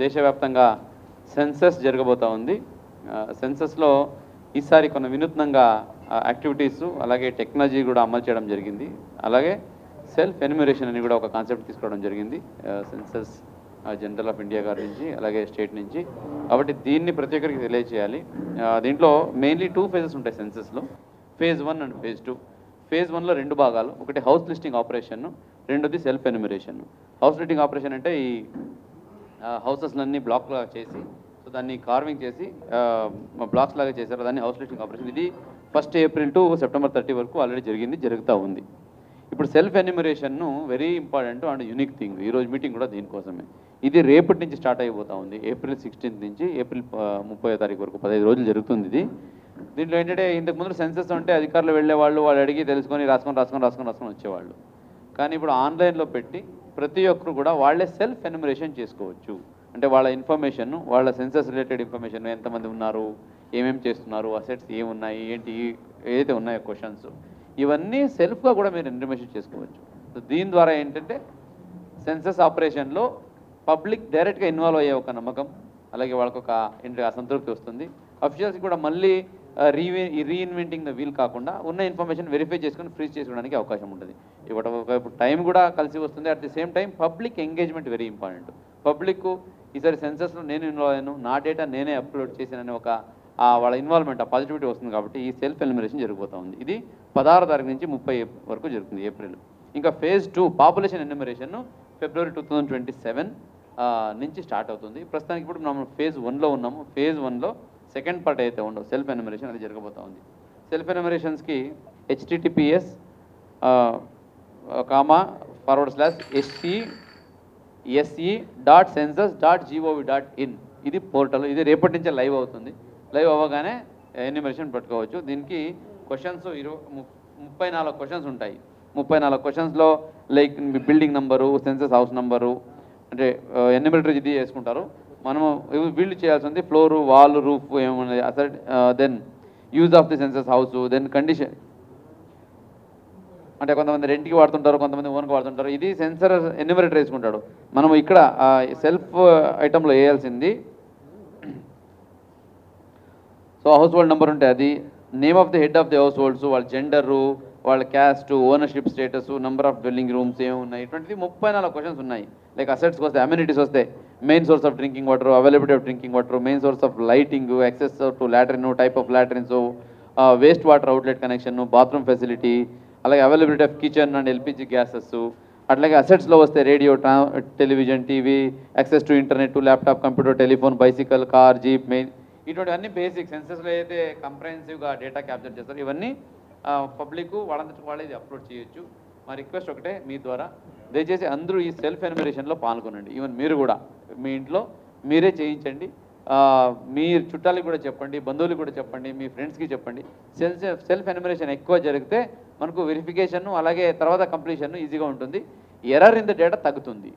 దేశవ్యాప్తంగా సెన్సస్ జరగబోతా ఉంది. సెన్సస్లో ఈసారి కొన్ని వినూత్నంగా యాక్టివిటీస్ అలాగే టెక్నాలజీ కూడా అమలు చేయడం జరిగింది. అలాగే సెల్ఫ్ ఎన్యూమరేషన్ అని కూడా ఒక కాన్సెప్ట్ తీసుకోవడం జరిగింది సెన్సస్ జనరల్ ఆఫ్ ఇండియా గారి నుంచి అలాగే స్టేట్ నుంచి. కాబట్టి దీన్ని ప్రతి ఒక్కరికి తెలియజేయాలి. దీంట్లో మెయిన్లీ 2 ఫేజెస్ ఉంటాయి సెన్సస్లో, ఫేజ్ 1 అండ్ ఫేజ్ 2. ఫేజ్ 1లో 2 భాగాలు, ఒకటి హౌస్ లిస్టింగ్ ఆపరేషన్, రెండోది self enumeration. House listing operation అంటే ఈ హౌసెస్లన్నీ బ్లాక్ లాగా చేసి సో దాన్ని కార్వింగ్ చేసి బ్లాక్స్ లాగా చేశారు, దాన్ని హౌస్ లిస్టింగ్ ఆపరేషన్. ఇది 1 ఏప్రిల్ టు సెప్టెంబర్ 30 వరకు ఆల్రెడీ జరుగుతూ ఉంది. ఇప్పుడు సెల్ఫ్ ఎన్యూమరేషన్ను very important and unique thing. ఈరోజు మీటింగ్ కూడా దీనికోసమే. ఇది రేపటి నుంచి స్టార్ట్ అయిపోతూ ఉంది. ఏప్రిల్ 16 నుంచి ఏప్రిల్ 30వ తారీఖు వరకు 15 రోజులు జరుగుతుంది ఇది. దీంట్లో ఏంటంటే ఇంతకుముందు సెన్సస్ ఉంటే అధికారులు వెళ్ళేవాళ్ళు, వాళ్ళు అడిగి తెలుసుకొని రాసుకొని వచ్చేవాళ్ళు. కానీ ఇప్పుడు ఆన్లైన్లో పెట్టి ప్రతి ఒక్కరు కూడా వాళ్ళే సెల్ఫ్ ఎన్యూమరేషన్ చేసుకోవచ్చు. అంటే వాళ్ళ ఇన్ఫర్మేషన్, వాళ్ళ సెన్సస్ రిలేటెడ్ ఇన్ఫర్మేషన్, ఎంతమంది ఉన్నారు, ఏమేమి చేస్తున్నారు, అసెట్స్ ఏమున్నాయి, ఏంటి ఏదైతే ఉన్నాయో క్వశ్చన్స్, ఇవన్నీ సెల్ఫ్గా కూడా మీరు ఇన్ఫర్మేషన్ చేసుకోవచ్చు. సో దీని ద్వారా ఏంటంటే సెన్సస్ ఆపరేషన్లో పబ్లిక్ డైరెక్ట్గా ఇన్వాల్వ్ అయ్యే ఒక నమ్మకం, అలాగే వాళ్ళకు ఒక అసంతృప్తి వస్తుంది. అఫీషియల్స్ కూడా మళ్ళీ రీఇన్వెంటింగ్ ద వీల్ కాకుండా ఉన్న ఇన్ఫర్మేషన్ వెరిఫై చేసుకొని ఫ్రీజ్ చేసుకోవడానికి అవకాశం ఉంటుంది. ఇప్పుడు టైం కూడా కలిసి వస్తుంది. At the same time public engagement very important. Public ఈసారి సెన్సస్లో నేను ఇన్వాల్వ్ అయ్యాను, నా డేటా నేనే అప్లోడ్ చేశానని ఒక వాళ్ళ ఇన్వాల్వ్మెంట్, ఆ పాజిటివిటీ వస్తుంది. కాబట్టి ఈ సెల్ఫ్ ఎన్యూమరేషన్ జరుగుతూ ఉంది. ఇది 16వ తారీఖు నుంచి 30 వరకు జరుగుతుంది ఏప్రిల్. ఇంకా ఫేజ్ 2 పాపులేషన్ ఎన్యూమరేషన్ ఫిబ్రవరి 2027 నుంచి స్టార్ట్ అవుతుంది. ప్రస్తుతానికి ఇప్పుడు మనం ఫేజ్ 1లో ఉన్నాము. ఫేజ్ 1లో సెకండ్ పార్ట్ అయితే ఉండవు, సెల్ఫ్ ఎన్యూమరేషన్ అది జరగబోతూ ఉంది. సెల్ఫ్ ఎన్యూమరేషన్స్కి https://se.census.gov.in ఇది పోర్టల్. ఇది రేపటి నుంచే లైవ్ అవుతుంది. లైవ్ అవ్వగానే ఎన్యూమరేషన్ పెట్టుకోవచ్చు. దీనికి క్వశ్చన్స్ 34 క్వశ్చన్స్ ఉంటాయి. 34 క్వశ్చన్స్లో like building number, census house number, అంటే ఎన్యూమరేటర్ ఇది చేసుకుంటారు. మనము బిల్డ్ చేయాల్సింది ఫ్లోరు, వాల్, రూఫ్ ఏమున్నది, asset, then use of the census house, then condition, అంటే కొంతమంది రెంట్కి వాడుతుంటారు, కొంతమంది ఓన్కి వాడుతుంటారు. ఇది సెన్సర్ ఎన్యూమరేటర్ వేసుకుంటాడు. మనం ఇక్కడ సెల్ఫ్ ఐటంలో వేయాల్సింది సో హౌస్ హోల్డ్ నెంబర్ ఉంటే అది, name of the head of the households, వాళ్ళ జెండరు, వాళ్ళ caste, ownership status, number of dwelling rooms ఏమున్నాయి, ఇటువంటిది 34 క్వశ్చన్స్ ఉన్నాయి. లైక్ అసెట్స్కి వస్తే అమ్యూనిటీస్ వస్తే main source of drinking water, availability of drinking water, main source of lighting, access to latrine, type of latrines, waste water outlet connection, bathroom facility, అలాగే availability of kitchen and LPG gases. అట్లాగే అసెట్స్లో వస్తే radio, television, TV, access to internet, laptop, computer, telephone, bicycle, car, jeep, main, ఇటువంటివన్నీ basic. సెన్సస్లో అయితే కంప్రహెన్సివ్గా data capture చేస్తారు. ఇవన్నీ పబ్లిక్ వాళ్ళంతటి వాళ్ళే ఇది అప్లోడ్ చేయొచ్చు. మా రిక్వెస్ట్ ఒకటే మీ ద్వారా, దయచేసి అందరూ ఈ సెల్ఫ్ ఎన్యూమరేషన్లో పాల్గొనండి. ఈవెన్ మీరు కూడా మీ ఇంట్లో మీరే చేయించండి. మీ చుట్టాలకు కూడా చెప్పండి, బంధువులకు కూడా చెప్పండి, మీ ఫ్రెండ్స్కి చెప్పండి. సెల్ఫ్ ఎన్యూమరేషన్ ఎక్కువ జరిగితే మనకు వెరిఫికేషన్ అలాగే తర్వాత కంప్లీషన్ ఈజీగా ఉంటుంది. ఎర్రర్ ఇన్ ద డేటా తగ్గుతుంది.